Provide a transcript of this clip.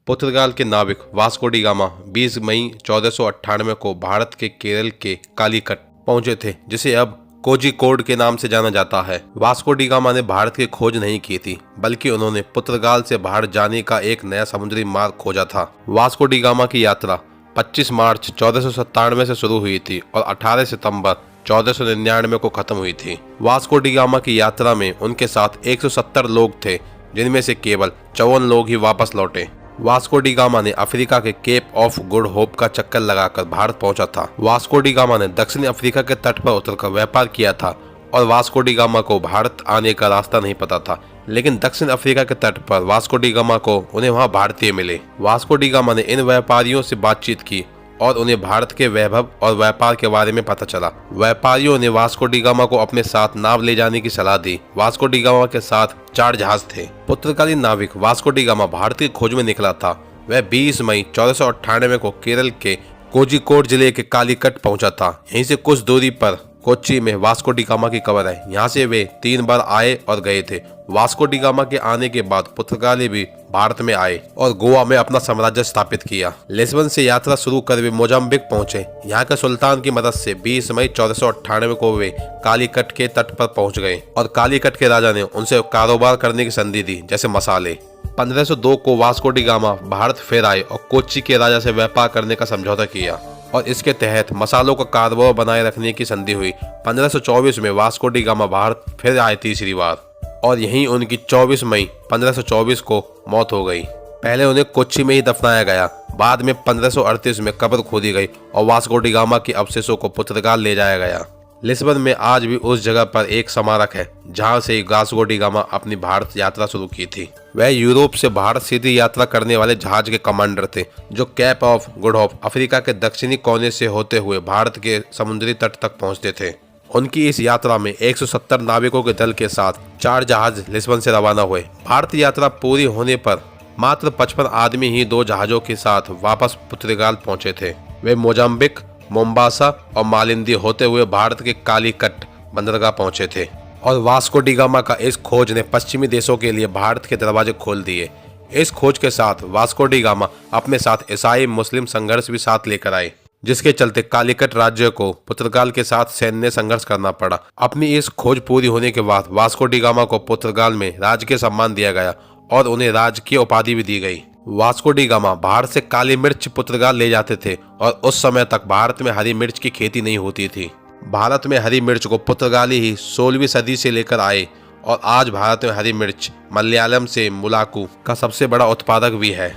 पुर्तगाल के नाविक Vasco D gamma 20 मई 1498 को भारत के केरल के कालीकट पहुंचे थे, जिसे अब कोझिकोड के नाम से जाना जाता है। वास्को डी गामा ने भारत की खोज नहीं की थी, बल्कि उन्होंने पुर्तगाल से बाहर जाने का एक नया समुद्री मार्ग खोजा था। वास्को डी गामा की यात्रा 25 मार्च 1497 से शुरू हुई थी और 18 सितंबर 1499 को खत्म हुई थी। वास्को डी गामा की यात्रा में उनके साथ 170 लोग थे, जिनमें से केवल 54 लोग ही वापस लौटे। वास्को डी गामा ने अफ्रीका के केप ऑफ गुड होप का चक्कर लगाकर भारत पहुंचा था। वास्को डी गामा ने दक्षिण अफ्रीका के तट पर उतरकर व्यापार किया था और वास्को डी गामा को भारत आने का रास्ता नहीं पता था, लेकिन दक्षिण अफ्रीका के तट पर वास्को डी गामा को उन्हें वहां भारतीय मिले। वास्को डी गामा ने इन व्यापारियों से बातचीत की और उन्हें भारत के वैभव और व्यापार के बारे में पता चला। व्यापारियों ने वास्को डी गामा को अपने साथ नाव ले जाने की सलाह दी। वास्को डी गामा के साथ 4 जहाज थे। पुर्तगाली नाविक वास्को डी गामा भारत की खोज में निकला था। वह 20 मई 1498 को केरल के कोझिकोड जिले के कालीकट पहुंचा था। यहीं से कुछ दूरी पर कोच्चि में वास्को डी गामा की कब्र है। यहाँ से वे 3 बार आए और गए थे। वास्को डी गामा के आने के बाद पुर्तगाली भी भारत में आए और गोवा में अपना साम्राज्य स्थापित किया। लिस्बन से यात्रा शुरू कर वे मोजाम्बिक पहुंचे। यहाँ के सुल्तान की मदद से 20 मई 1498 को वे कालीकट के तट पर पहुंच गए और कालीकट के राजा ने उनसे कारोबार करने की संधि दी, जैसे मसाले। 1502 को वास्को डी गामा भारत फिर आए और कोच्चि के राजा से व्यापार करने का समझौता किया और इसके तहत मसालों का कारोबार बनाए रखने की संधि हुई। 1524 में वास्को डी गामा भारत फिर आए तीसरी बार और यहीं उनकी 24 मई 1524 को मौत हो गई। पहले उन्हें कोच्चि में ही दफनाया गया। बाद में 1538 में कब्र खोदी गई और वास्को डी गामा के अवशेषों को पुर्तगाल ले जाया गया। लिस्बन में आज भी उस जगह पर एक स्मारक है जहां से वास्को डी गामा अपनी भारत यात्रा शुरू की थी। वह यूरोप से भारत सीधी यात्रा करने वाले जहाज के कमांडर थे, जो Cape of Good Hope Africa के दक्षिणी कोने से होते हुए भारत के समुद्री तट तक पहुंचते थे। उनकी इस यात्रा में 170 नाविकों के दल के साथ 4 जहाज लिस्बन से रवाना हुए। भारत यात्रा पूरी होने पर मात्र 55 आदमी ही 2 जहाजों के साथ वापस पुर्तगाल पहुंचे थे। वे मोजाम्बिक, मोम्बासा और मालिंदी होते हुए भारत के कालीकट बंदरगाह पहुंचे थे और वास्को डी गामा का इस खोज ने पश्चिमी देशों के लिए भारत के दरवाजे खोल दिए। इस खोज के साथ वास्को डी गामा अपने साथ ईसाई मुस्लिम संघर्ष भी साथ लेकर आए, जिसके चलते कालीकट राज्य को पुर्तगाल के साथ सैन्य संघर्ष करना पड़ा। अपनी इस खोज पूरी होने के बाद वास्को डी गामा को पुर्तगाल में राजकीय सम्मान दिया गया और उन्हें राजकीय उपाधि भी दी गई। वास्को डी गामा भारत से काली मिर्च पुर्तगाल ले जाते थे और उस समय तक भारत में हरी मिर्च की खेती नहीं होती थी। भारत में हरी मिर्च को पुर्तगाली ही 16वीं सदी से लेकर आए और आज भारत में हरी मिर्च मलयालम से मुलाकू का सबसे बड़ा उत्पादक भी है।